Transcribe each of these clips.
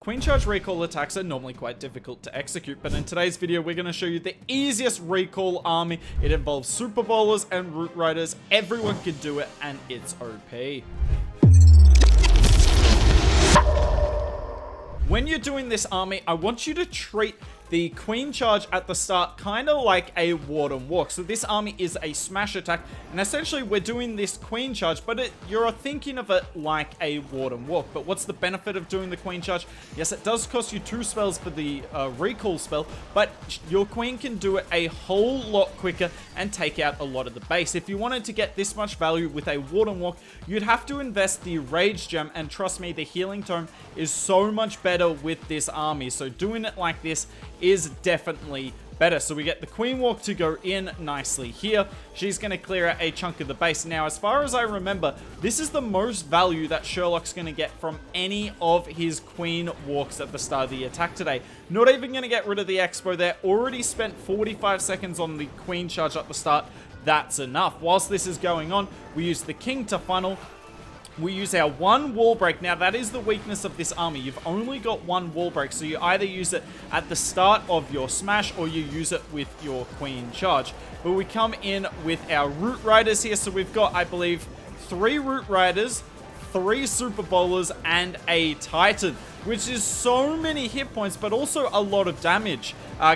Queen charge recall attacks are normally quite difficult to execute, but in today's video we're going to show you the easiest recall army. It involves super bowlers and root riders. Everyone can do it and it's OP. When you're doing this army, I want you to treat the queen charge at the start kind of like a ward and walk. So this army is a smash attack, and essentially we're doing this queen charge, but you're thinking of it like a ward and walk. But what's the benefit of doing the queen charge? Yes, it does cost you 2 spells for the recall spell, but your queen can do it a whole lot quicker and take out a lot of the base. If you wanted to get this much value with a ward and walk, you'd have to invest the rage gem, and trust me, the healing tome is so much better with this army. So doing it like this is definitely better. So we get the queen walk to go in nicely here. She's going to clear out a chunk of the base. Now, as far as I remember, this is the most value that Sherlock's going to get from any of his queen walks at the start of the attack today. Not even going to get rid of the expo there. Already spent 45 seconds on the queen charge at the start. That's enough. Whilst this is going on, we use the king to funnel. We use our one wall break. Now, that is the weakness of this army. You've only got one wall break, so you either use it at the start of your smash or you use it with your queen charge. But we come in with our root riders here. So we've got, I believe, 3 root riders, 3 super bowlers, and a titan, which is so many hit points, but also a lot of damage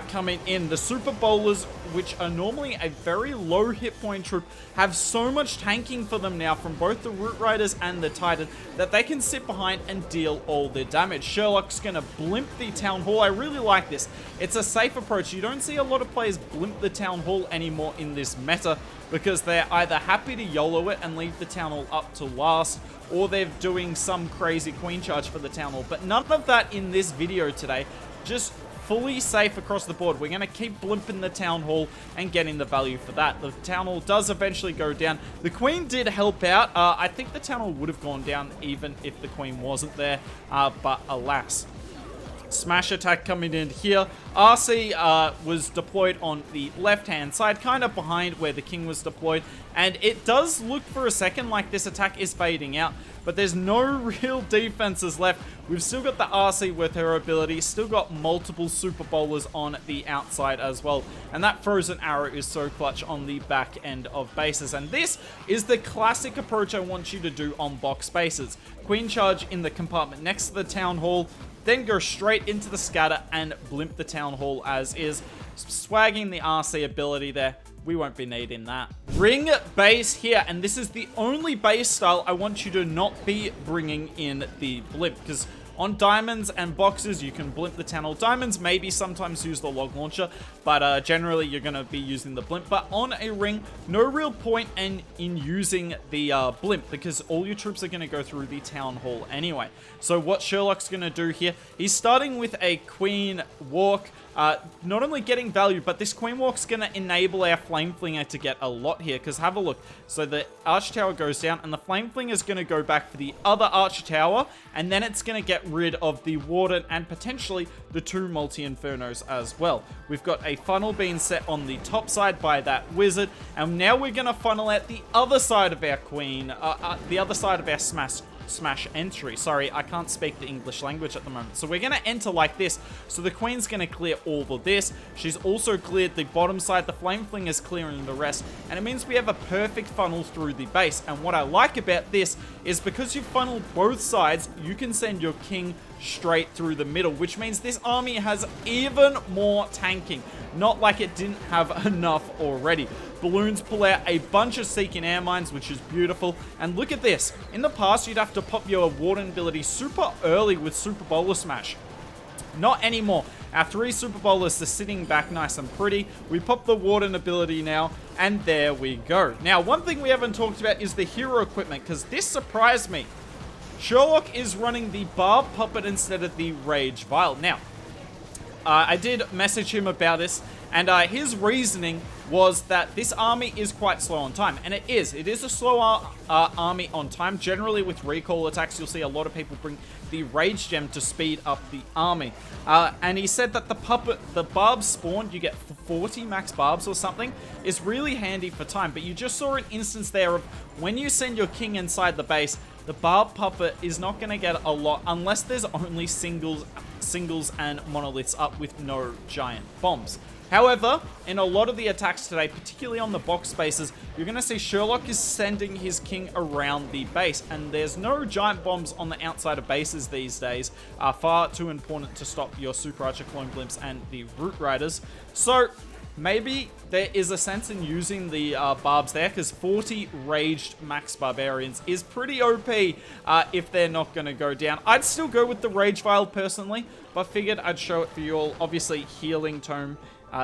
coming in. The super bowlers, which are normally a very low hit point troop, have so much tanking for them now from both the root riders and the titan that they can sit behind and deal all their damage. Sherlock's gonna blimp the town hall. I really like this. It's a safe approach. You don't see a lot of players blimp the town hall anymore in this meta, because they're either happy to YOLO it and leave the town hall up to last, or they're doing some crazy queen charge for the town hall. But none of that in this video today. Just fully safe across the board. We're going to keep blimping the town hall and getting the value for that. The town hall does eventually go down. The queen did help out. I think the town hall would have gone down even if the queen wasn't there, but alas. Smash attack coming in here. RC was deployed on the left-hand side, kind of behind where the king was deployed. And it does look for a second like this attack is fading out, but there's no real defenses left. We've still got the RC with her ability, still got multiple super bowlers on the outside as well. And that frozen arrow is so clutch on the back end of bases. And this is the classic approach I want you to do on box bases. Queen charge in the compartment next to the town hall, then go straight into the scatter and blimp the town hall as is. Swagging the RC ability there. We won't be needing that. Ring base here, and this is the only base style I want you to not be bringing in the blimp, because on diamonds and boxes, you can blimp the town hall. Diamonds maybe sometimes use the log launcher, but generally you're going to be using the blimp. But on a ring, no real point in using the blimp, because all your troops are going to go through the town hall anyway. So what Sherlock's going to do here, he's starting with a queen walk. Not only getting value, but this queen walk's going to enable our flame flinger to get a lot here, because have a look. So the arch tower goes down, and the flame flinger is going to go back for the other arch tower, and then it's going to get rid of the warden and potentially the 2 multi-infernos as well. We've got a funnel being set on the top side by that wizard, and now we're going to funnel out the other side of our queen, the other side of our smash entry. Sorry, I can't speak the English language at the moment. So we're going to enter like this. So the queen's going to clear all of this. She's also cleared the bottom side. The flame fling is clearing the rest. And it means we have a perfect funnel through the base. And what I like about this is because you funnel both sides, you can send your king straight through the middle, which means this army has even more tanking. Not like it didn't have enough already. Balloons pull out a bunch of Seeking Air Mines, which is beautiful. And look at this. In the past, you'd have to pop your warden ability super early with Super Bowler Smash. Not anymore. Our 3 super bowlers are sitting back nice and pretty. We pop the warden ability now, and there we go. Now, one thing we haven't talked about is the hero equipment, because this surprised me. Sherlock is running the Barb Puppet instead of the Rage Vial. Now, I did message him about this, and his reasoning was that this army is quite slow on time, and it is. It is a slower army on time. Generally, with recall attacks, you'll see a lot of people bring the Rage Gem to speed up the army. And he said that the barbs spawned, you get 40 max barbs or something, is really handy for time. But you just saw an instance there of when you send your king inside the base, the Barb Puppet is not going to get a lot unless there's only singles and monoliths up with no giant bombs. However, in a lot of the attacks today, particularly on the box spaces, you're going to see Sherlock is sending his king around the base, and there's no giant bombs on the outside of bases these days. Far too important to stop your Super Archer, Clone Blimps, and the Root Riders. So maybe there is a sense in using the barbs there, because 40 raged max barbarians is pretty OP if they're not going to go down. I'd still go with the Rage Vial personally, but figured I'd show it for you all. Obviously, Healing Tome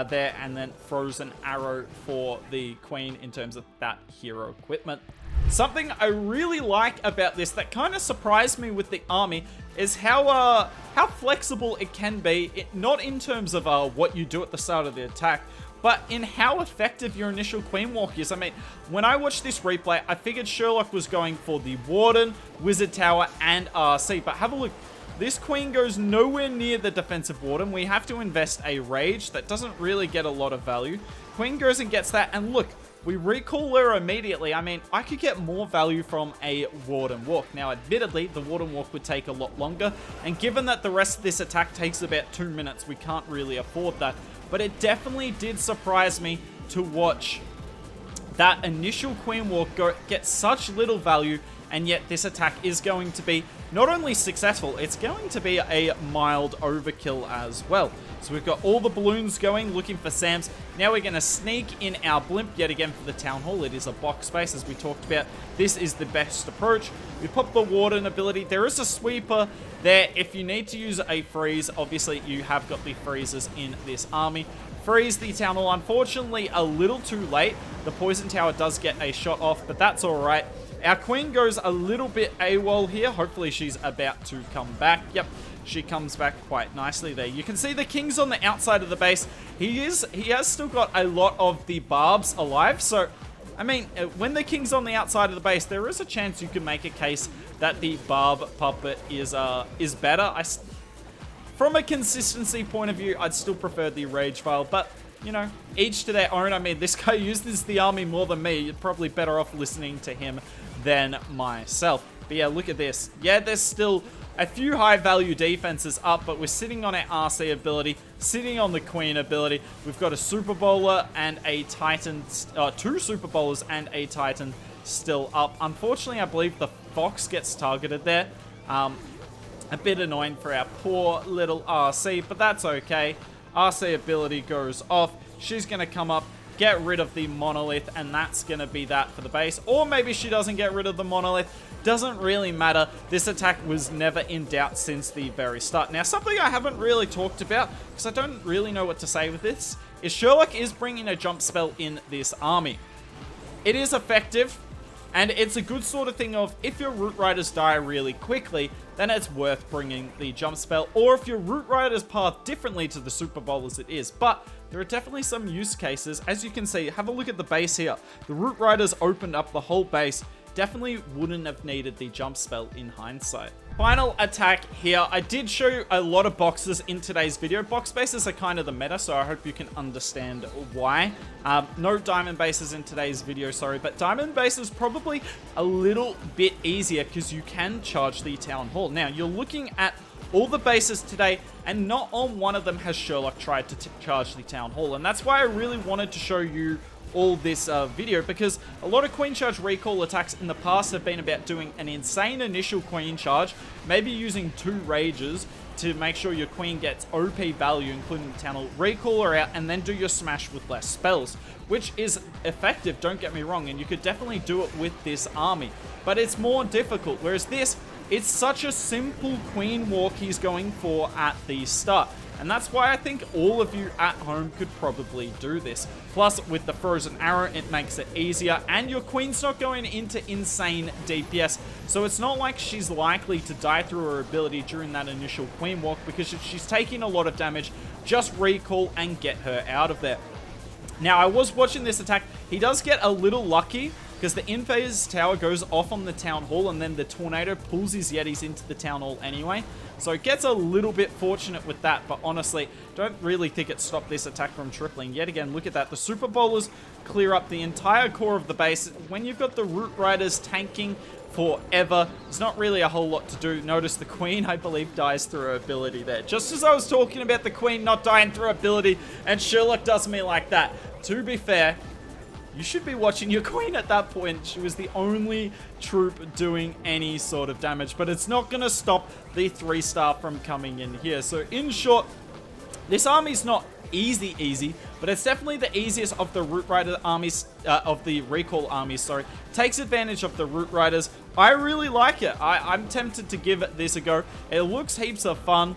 there, and then Frozen Arrow for the Queen in terms of that hero equipment. Something I really like about this that kind of surprised me with the army is how flexible it can be, not in terms of what you do at the start of the attack, but in how effective your initial Queen Walk is. I mean, when I watched this replay, I figured Sherlock was going for the Warden, Wizard Tower, and RC, but have a look. This Queen goes nowhere near the defensive Warden. We have to invest a Rage. That doesn't really get a lot of value. Queen goes and gets that, and look, we recall her immediately. I mean, I could get more value from a Warden Walk. Now, admittedly, the Warden Walk would take a lot longer, and given that the rest of this attack takes about 2 minutes, we can't really afford that. But it definitely did surprise me to watch that initial Queen Walk get such little value, and yet this attack is going to be not only successful, it's going to be a mild overkill as well. So we've got all the balloons going, looking for Sams. Now we're going to sneak in our blimp yet again for the Town Hall. It is a box space, as we talked about. This is the best approach. We pop the Warden ability. There is a sweeper there. If you need to use a freeze, obviously you have got the freezers in this army. Freeze the Town Hall. Unfortunately, a little too late. The Poison Tower does get a shot off, but that's all right. Our Queen goes a little bit AWOL here. Hopefully she's about to come back. Yep, she comes back quite nicely there. You can see the King's on the outside of the base. He has still got a lot of the barbs alive. So, I mean, when the King's on the outside of the base, there is a chance you can make a case that the Barb Puppet is better. From a consistency point of view, I'd still prefer the Rage Vial, but you know, each to their own. I mean, this guy uses the army more than me. You're probably better off listening to him than myself. But yeah, look at this. Yeah, there's still a few high value defenses up, but we're sitting on our RC ability, sitting on the Queen ability. We've got a Super Bowler and a Titan, 2 Super Bowlers and a Titan still up. Unfortunately, I believe the Fox gets targeted there. A bit annoying for our poor little RC, but that's okay. RC ability goes off. She's going to come up, get rid of the monolith, and that's going to be that for the base. Or maybe she doesn't get rid of the monolith. Doesn't really matter. This attack was never in doubt since the very start. Now, something I haven't really talked about, because I don't really know what to say with this, is Sherlock is bringing a jump spell in this army. It is effective, and it's a good sort of thing of, if your Root Riders die really quickly, then it's worth bringing the jump spell. Or if your Root Riders path differently to the Super Bowl as it is. But there are definitely some use cases. As you can see, have a look at the base here. The Root Riders opened up the whole base. Definitely wouldn't have needed the jump spell in hindsight. Final attack here. I did show you a lot of boxes in today's video. Box bases are kind of the meta, so I hope you can understand why. No diamond bases in today's video, sorry, but diamond base is probably a little bit easier because you can charge the Town Hall. Now, you're looking at all the bases today, and not on one of them has Sherlock tried to charge the Town Hall, and that's why I really wanted to show you all this video, because a lot of Queen Charge recall attacks in the past have been about doing an insane initial Queen Charge, maybe using 2 Rages to make sure your Queen gets OP value, including the Town Hall, recall her out, and then do your smash with less spells, which is effective, don't get me wrong, and you could definitely do it with this army, but it's more difficult, whereas this, it's such a simple Queen Walk he's going for at the start. And that's why I think all of you at home could probably do this. Plus, with the Frozen Arrow, it makes it easier, and your Queen's not going into insane DPS, so it's not like she's likely to die through her ability during that initial Queen Walk, because if she's taking a lot of damage, just recall and get her out of there. Now, I was watching this attack. He does get a little lucky, because the in-phase tower goes off on the Town Hall, and then the Tornado pulls his Yetis into the Town Hall anyway. So it gets a little bit fortunate with that, but honestly, don't really think it stopped this attack from tripling. Yet again, look at that. The Super Bowlers clear up the entire core of the base. When you've got the Root Riders tanking forever. There's not really a whole lot to do. Notice the queen, I believe, dies through her ability there. Just as I was talking about the queen not dying through her ability, and Sherlock does me like that. To be fair, you should be watching your queen at that point. She was the only troop doing any sort of damage, but it's not going to stop the 3-star from coming in here. So in short, this army's not easy, but it's definitely the easiest of the Root Rider armies, of the Recall armies, sorry. Takes advantage of the Root Riders. I really like it. I'm tempted to give this a go. It looks heaps of fun.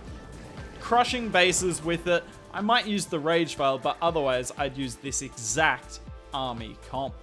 Crushing bases with it. I might use the Rage Veil, but otherwise I'd use this exact army comp.